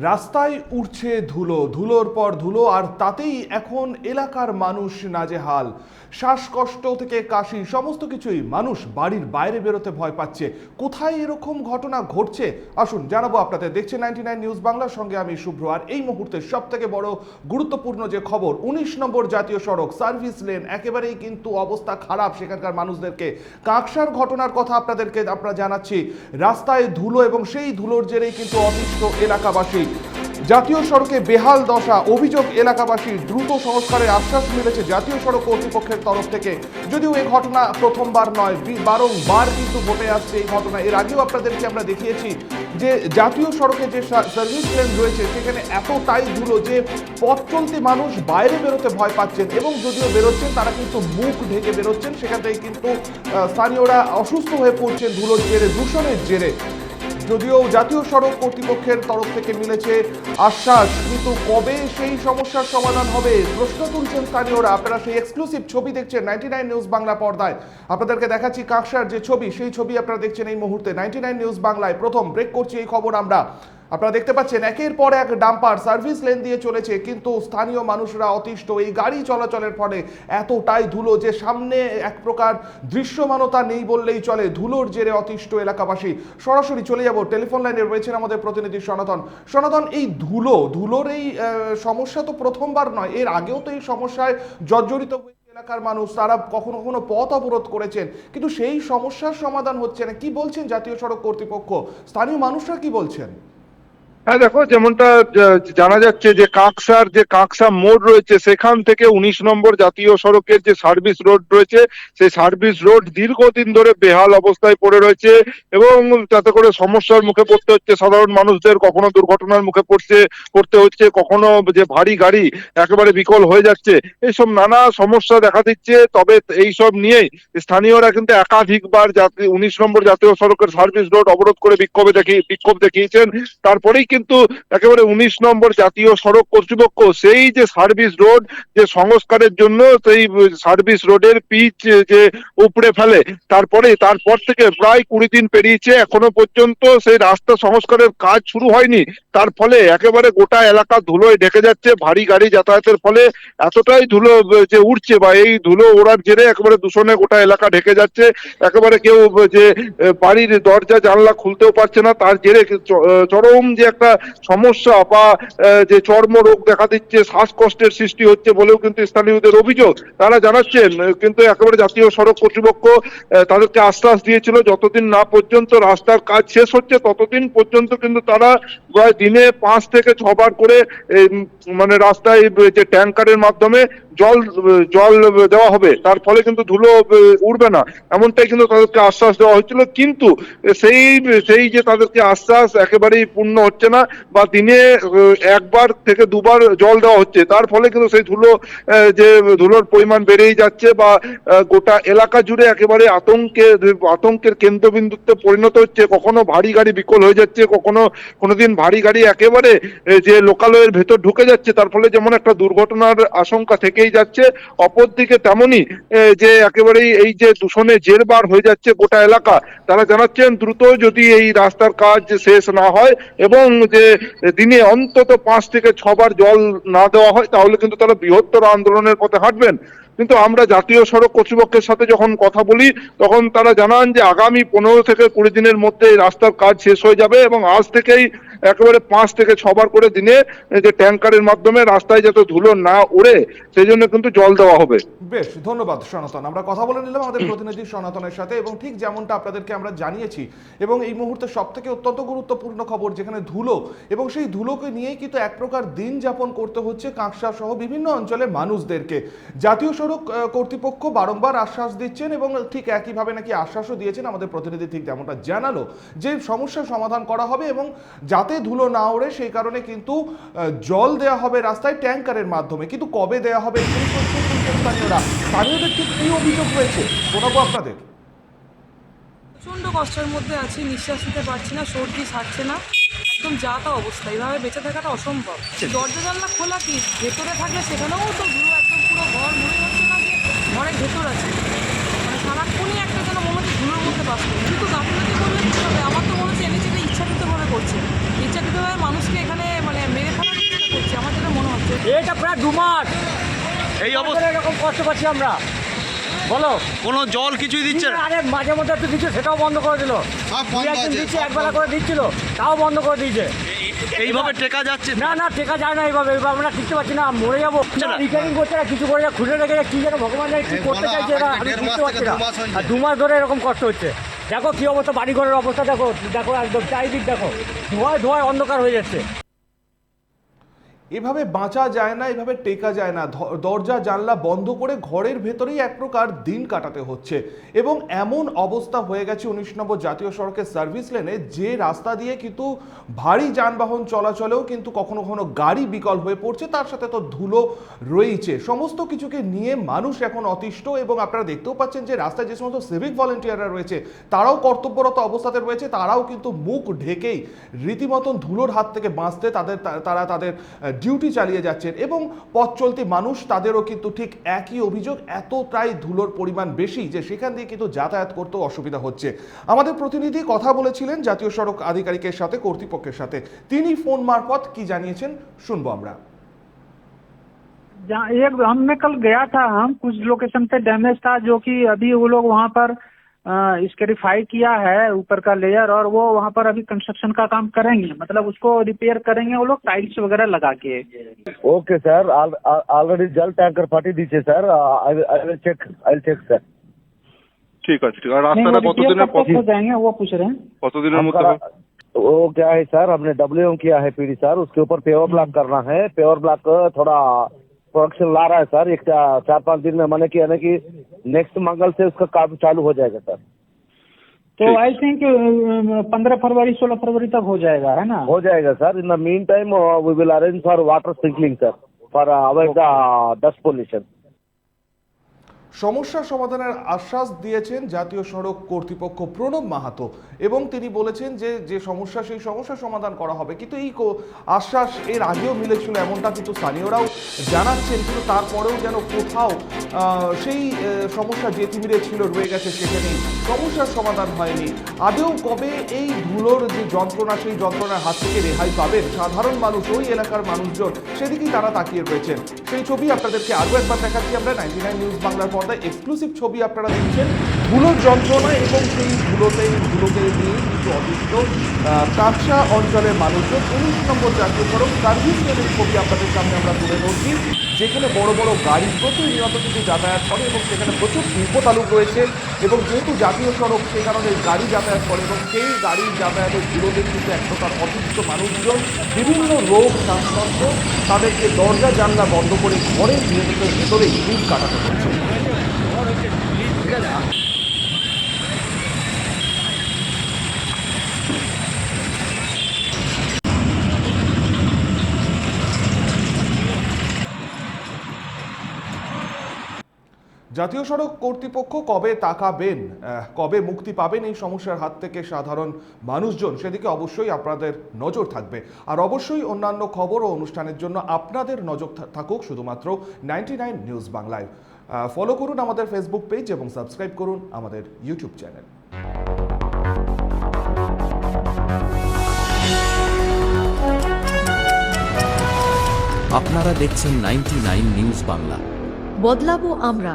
রাস্তায় উঠছে ধুলো, ধুলোর পর ধুলো, আর তাতেই এখন এলাকার মানুষ নাজেহাল। শ্বাসকষ্ট থেকে কাশি, সমস্ত কিছুই মানুষ বাড়ির বাইরে বেরোতে ভয় পাচ্ছে। কোথায় এরকম ঘটনা ঘটছে আসুন জানাবো আপনাদের। দেখছেন 99 নিউজ বাংলার সঙ্গে আমি শুভ্র। আর এই মুহূর্তে সব থেকে বড় গুরুত্বপূর্ণ যে খবর, 19 নম্বর জাতীয় সড়ক সার্ভিস লেন একেবারেই কিন্তু অবস্থা খারাপ সেখানকার মানুষদেরকে। কাকসার ঘটনার কথা আমরা জানাচ্ছি। রাস্তায় ধুলো এবং সেই ধুলোর জেরেই কিন্তু অতিষ্ঠ এলাকাবাসী। জাতীয় সড়কে বেহাল দশা, অভিযোগ এলাকাবাসীর। দ্রুত সংস্কারের আশ্বাস মিলেছে জাতীয় সড়ক কর্তৃপক্ষের তরফ থেকে। যদিও এই ঘটনা প্রথমবার নয়, বারংবার কিন্তু ঘটে আসছে এই ঘটনা। এর আগেও আপনাদেরকে আমরা দেখিয়েছি যে জাতীয় সড়কে যে সার্ভিস লেন রয়েছে সেখানে এতটাই ধুলো যে পথ চলতি মানুষ বাইরে বেরোতে ভয় পাচ্ছেন, এবং যদিও বেরোচ্ছেন তারা কিন্তু মুখ ঢেকে বেরোচ্ছেন। সেখান থেকে কিন্তু স্থানীয়রা অসুস্থ হয়ে পড়ছেন ধুলোর জেরে, দূষণের জেরে। যদিও জাতীয় সড়ক কর্তৃপক্ষের তরফ থেকে মিলেছে আশ্বাস, কিন্তু কবে সেই সমস্যার সমাধান হবে প্রশ্ন তুলছেন স্থানীয়রা। আপনারা সেই এক্সক্লুসিভ ছবি দেখছেন 99 নিউজ বাংলা পর্দায়। আপনাদেরকে দেখাচ্ছি কাকসার যে ছবি, সেই ছবি আপনারা দেখছেন এই মুহূর্তে 99 নিউজ বাংলায়। প্রথম ব্রেক করছি এই খবর আমরা। আপনারা দেখতে পাচ্ছেন একের পর এক ডাম্পার সার্ভিস লেন দিয়ে চলেছে, কিন্তু স্থানীয় মানুষরা অতিষ্ঠ। এই গাড়ি চলাচলের ফলে এতটাই ধুলো যে সামনে এক প্রকার দৃশ্যমানতা নেই বললেই চলে। ধুলোর জেরে অতিষ্ঠ এলাকাবাসী। সরাসরি চলে যাব, টেলিফোন লাইনে রয়েছেন আমাদের প্রতিনিধি সনাতন। সনাতন, এই ধুলোর এই সমস্যা তো প্রথমবার নয়, এর আগেও তো এই সমস্যায় জর্জরিত এলাকার মানুষ। তারা কখনো কখনো পথ অবরোধ করেছেন, কিন্তু সেই সমস্যার সমাধান হচ্ছে না। কি বলছেন জাতীয় সড়ক কর্তৃপক্ষ, স্থানীয় মানুষরা কি বলছেন? হ্যাঁ, দেখো, যেমনটা জানা যাচ্ছে যে কাকসা মোড় রয়েছে, সেখান থেকে 19 নম্বর জাতীয় সড়কের যে সার্ভিস রোড রয়েছে, সেই সার্ভিস রোড দীর্ঘদিন ধরে বেহাল অবস্থায় পড়ে রয়েছে এবং তাতে করে সমস্যার মুখে পড়তে হচ্ছে সাধারণ মানুষদের। কখনো দুর্ঘটনার মুখে পড়তে হচ্ছে, কখনো যে ভারী গাড়ি একেবারে বিকল হয়ে যাচ্ছে। এইসব নানা সমস্যা দেখা দিচ্ছে। তবে এইসব নিয়েই স্থানীয়রা কিন্তু একাধিকবার 19 নম্বর জাতীয় সড়কের সার্ভিস রোড অবরোধ করে বিক্ষোভ দেখিয়েছেন। তারপরেই কিন্তু একেবারে 19 নম্বর জাতীয় সড়ক কর্তৃপক্ষ সেই যে সার্ভিস রোড যে সংস্কারের জন্য সেই সার্ভিস রোডের পিচ যে উপড়ে ফেলে, তারপর থেকে প্রায় 20 দিন পেরিয়েছে, এখনো পর্যন্ত সেই রাস্তা সংস্কারের কাজ শুরু হয়নি। তার ফলে একেবারে গোটা এলাকা ধুলোয় ঢেকে যাচ্ছে। ভারী গাড়ি যাতায়াতের ফলে এতটাই ধুলো যে উঠছে, বা এই ধুলো ওড়ার জেরে একেবারে দূষণে গোটা এলাকা ঢেকে যাচ্ছে। একেবারে কেউ যে বাড়ির দরজা জানলা খুলতেও পারছে না, তার জেরে চরম যে একটা সমস্যা বা যে চর্মরোগ দেখা দিচ্ছে, শ্বাসকষ্টের সৃষ্টি হচ্ছে বলেও কিন্তু স্থানীয়দের অভিযোগ। তারা জানাচ্ছেন, কিন্তু একেবারে জাতীয় সড়ক কর্তৃপক্ষ তাদেরকে আশ্বাস দিয়েছিল যতদিন না পর্যন্ত রাস্তার কাজ শেষ হচ্ছে ততদিন পর্যন্ত কিন্তু তারা প্রায় দিনে 5 থেকে 6 বার করে মানে রাস্তায় যে ট্যাঙ্কারের মাধ্যমে জল দেওয়া হবে, তার ফলে কিন্তু ধুলো উড়বে না, এমনটাই কিন্তু তাদেরকে আশ্বাস দেওয়া হয়েছিল। কিন্তু সেই যে তাদেরকে আশ্বাস একেবারেই পূর্ণ হচ্ছে না, বা দিনে 1 বার থেকে 2 বার জল দেওয়া হচ্ছে, তার ফলে কিন্তু সেই ধুলোর পরিমাণ বেড়েই যাচ্ছে, বা গোটা এলাকা জুড়ে একেবারে আতঙ্কের কেন্দ্রবিন্দুতে পরিণত হচ্ছে। কখনো ভারী গাড়ি বিকল হয়ে যাচ্ছে, কোনোদিন ভারী গাড়ি একেবারে যে লোকালয়ের ভেতর ঢুকে যাচ্ছে, তার ফলে যেমন একটা দুর্ঘটনার আশঙ্কা থেকেই যাচ্ছে, অপরদিকে তেমনই যে একেবারেই এই যে দূষণে জেরবার হয়ে যাচ্ছে গোটা এলাকা। তারা জানাচ্ছেন দ্রুত যদি এই রাস্তার কাজ শেষ না হয় এবং যে দিনে অন্তত 5 থেকে 6 বার জল না দেওয়া হয়, তাহলে কিন্তু তারা বৃহত্তর আন্দোলনের পথে হাঁটবেন। কিন্তু আমরা জাতীয় সড়ক কর্তৃপক্ষের সাথে যখন কথা বলি, তখন তারা জানান যে আগামী 15 থেকে 20 দিনের মধ্যে এই রাস্তার কাজ শেষ হয়ে যাবে এবং আজ থেকেই একেবারে 5 থেকে 6 বার করে দিনে যে ট্যাঙ্কারের মাধ্যমে রাস্তায় যাতে ধুলো না উড়ে সেই জন্য কিন্তু জল দেওয়া হবে। বেশ, ধন্যবাদ সনাতন। আমরা কথা বলে নিলাম আমাদের প্রতিনিধি সনাতনের সাথে, এবং ঠিক যেমনটা আপনাদেরকে আমরা জানিয়েছি, এবং এই মুহূর্তে সব থেকে অত্যন্ত গুরুত্বপূর্ণ খবর, যেখানে ধুলো এবং সেই ধুলোকে নিয়েই কিন্তু এক প্রকার দিন যাপন করতে হচ্ছে কাকসা সহ বিভিন্ন অঞ্চলের মানুষদেরকে। জাতীয় সড়ক কর্তৃপক্ষ বারংবার আশ্বাস দিচ্ছেন, এবং ঠিক একইভাবে নাকি আশ্বাসও দিয়েছেন আমাদের প্রতিনিধি, ঠিক যেমনটা জানালো যে সমস্যার সমাধান করা হবে এবং যাতে ধুলো না ওড়ে সেই কারণে কিন্তু জল দেওয়া হবে রাস্তায় ট্যাঙ্কারের মাধ্যমে। কিন্তু কবে দেওয়া হবে সেই প্রশ্ন তুলছেন স্থানীয়রা। স্থানীয়দের ঠিক কি অভিযোগ রয়েছে শোনাবো আপনাদের। প্রচণ্ড কষ্টের মধ্যে আছি, নিঃশ্বাস নিতে পারছি না, সর্দি ছাড়ছে না, একদম যা তা অবস্থা। এইভাবে বেঁচে থাকাটা অসম্ভব। দরজা জানলা খোলা, কি ভেতরে থাকলে সেখানেও তো ধুলো, একদম পুরো ঘর মনে হচ্ছে না যে ঘরের ভেতর আছে। মানে সারাক্ষণই একটা যেন মনে হচ্ছে ধুলোর মধ্যে বাস করে। কিন্তু গাফিলতি করলে কী হবে? আমার তো মনে হচ্ছে এনএচএটা ইচ্ছাকৃতভাবে করছে, ইচ্ছাকৃতভাবে মানুষকে এখানে মানে প্রায় 2 মাস এই অবস্থা এরকম কষ্ট পাচ্ছি আমরা। বলো, কোনো জল কিছুই দিচ্ছে না? আরে মাঝে মধ্যে একটু দিচ্ছে, সেটাও বন্ধ করে দিল। একদিন দিচ্ছে, একবেলা করে দিচ্ছিল, তাও বন্ধ করে দিয়েছে। এইভাবে টেকা যাচ্ছে না না, টেকা যায় না এইভাবে, আমরা টিকতে পারছি না, মরে যাবো। রিপেয়ারিং করছে না, কিছু করে খুলে রেখে কি যেন ভগবান জানে কি করতে চাইছে এরা, আমি বুঝতে পারছি না। আর 2 মাস ধরে এরকম কষ্ট হচ্ছে। দেখো কি অবস্থা, বাড়ি ঘরের অবস্থা দেখো, দেখো একদম চারিদিক দেখো, ধোঁয়ায় ধোঁয়ায় অন্ধকার হয়ে যাচ্ছে। এভাবে বাঁচা যায় না, এভাবে টেকা যায় না। দরজা জানলা বন্ধ করে ঘরের ভেতরেই এক প্রকার দিন কাটাতে হচ্ছে। এবং এমন অবস্থা হয়ে গেছে 19 নম্বর জাতীয় সড়কের সার্ভিস লেনে, যে রাস্তা দিয়ে কিন্তু ভারী যানবাহন চলাচলেও কিন্তু কখনো কখনো গাড়ি বিকল হয়ে পড়ছে, তার সাথে তো ধুলো রয়েছে। সমস্ত কিছুকে নিয়ে মানুষ এখন অতিষ্ঠ। এবং আপনারা দেখতেও পাচ্ছেন যে রাস্তায় যে সমস্ত সিভিক ভলেন্টিয়াররা রয়েছে, তারাও কর্তব্যরত অবস্থাতে রয়েছে, তারাও কিন্তু মুখ ঢেকেই রীতিমতন ধুলোর হাত থেকে বাঁচতে তারা তাদের ডিউটি চালিয়ে যাচ্ছেন। এবং পথ চলতি মানুষ, তাদেরও কিন্তু ঠিক একই অভিযোগ, এতটাই ধুলোর পরিমাণ বেশি যে সেখান দিয়ে কিন্তু যাতায়াত করতেও অসুবিধা হচ্ছে। আমাদের প্রতিনিধি কথা বলেছিলেন জাতীয় সড়ক আধিকারিকের সাথে, কর্তৃপক্ষের সাথে। তিনি ফোন মারফত কি জানিয়েছেন শুনবো আমরা। एक मैं कल गया था, हम कुछ लोकेशन पे डैमेज था, जो कि अभी वो लोग वहाँ पर स्केरिफाई किया है ऊपर का लेयर, और वो वहाँ पर अभी कंस्ट्रक्शन का काम करेंगे, मतलब उसको रिपेयर करेंगे वो लोग टाइल्स वगैरह लगा के। ओके सर, ऑलरेडी जल टैंकर फाटी दीजिए sir, I will check sir. ঠিক আছে, ঠিক আছে। আর রাস্তাটা কতদিনের हो जाएंगे वो पूछ रहे हैं। কতদিনের মধ্যে হবে? वो क्या है सर, हमने WM किया है पीडी सर, उसके ऊपर पेवर ब्लॉक करना है। पेवर ब्लॉक थोड़ा प्रोडक्शन ला रहा है सर, 4-5 दिन में, माने कि नेक्स्ट मंगल से उसका काम चालू हो जाएगा सर। तो आई थिंक 15 फरवरी 16 फरवरी तक हो जाएगा, है ना? हो जाएगा sir. In the mean time we will arrange for water sprinkling sir, for avoid the dust pollution. সমস্যা সমাধানের আশ্বাস দিয়েছেন জাতীয় সড়ক কর্তৃপক্ষ প্রণব মাহাতো। এবং তিনি বলেছেন যে যে সমস্যা, সেই সমস্যা সমাধান করা হবে। কিন্তু এই আশ্বাস এর আগেও মিলেছিল, এমনটা কিন্তু স্থানীয়রাও জানাচ্ছেন। কিন্তু তারপরেও যেন কোথাও সেই সমস্যা যে তিমিরে ছিল রয়ে গেছে, সেখানেই সমস্যার সমাধান হয়নি। আদেও কবে এই ধুলোর যে যন্ত্রণা, সেই যন্ত্রণার হাত থেকে রেহাই পাবেন সাধারণ মানুষ, ওই এলাকার মানুষজন, সেদিকেই তারা তাকিয়ে রয়েছেন। সেই ছবি আপনাদেরকে আরও একবার দেখাচ্ছি আমরা। 99 নিউজ বাংলার পর্দায় এক্সক্লুসিভ ছবি আপনারা দেখছেন ধুলোর যন্ত্রণা এবং সেই ধুলোকে নিয়ে কিন্তু অতিষ্ঠ কাকসা অঞ্চলের মানুষজন। 19 নম্বর জাতীয় সড়ক সার্ভিস লেনের ছবি আপনাদের সামনে আমরা তুলে ধরছি, যেখানে বড় বড় গাড়ি প্রতিনিয়ত কিন্তু যাতায়াত করে এবং সেখানে প্রচুর শিল্প তালুক রয়েছে। এবং যেহেতু জাতীয় সড়ক, সেই কারণে গাড়ি যাতায়াত করে এবং সেই গাড়ির যাতায়াতের বিরোধে কিন্তু এক প্রকার অতিষ্ঠ মানুষজন, বিভিন্ন রোগ শ্বাসকষ্ট, তাদেরকে দরজা জানলা বন্ধ করে ঘরের ভেতরেই দিন কাটাতে হচ্ছে। জাতীয় সড়ক কর্তৃপক্ষ কবে তাকাবেন, কবে মুক্তি পাবেন এই সমস্যার হাত থেকে সাধারণ মানুষজন, সেদিকে অবশ্যই আপনাদের নজর থাকবে। আর অবশ্যই অন্যান্য খবর ও অনুষ্ঠানের জন্য আপনাদের নজর থাকুক শুধুমাত্র 99 নিউজ বাংলায়। ফলো করুন আমাদের ফেসবুক পেজ এবং সাবস্ক্রাইব করুন আমাদের ইউটিউব চ্যানেল। আপনারা দেখছেন 99 নিউজ বাংলা। বদলাবো আমরা।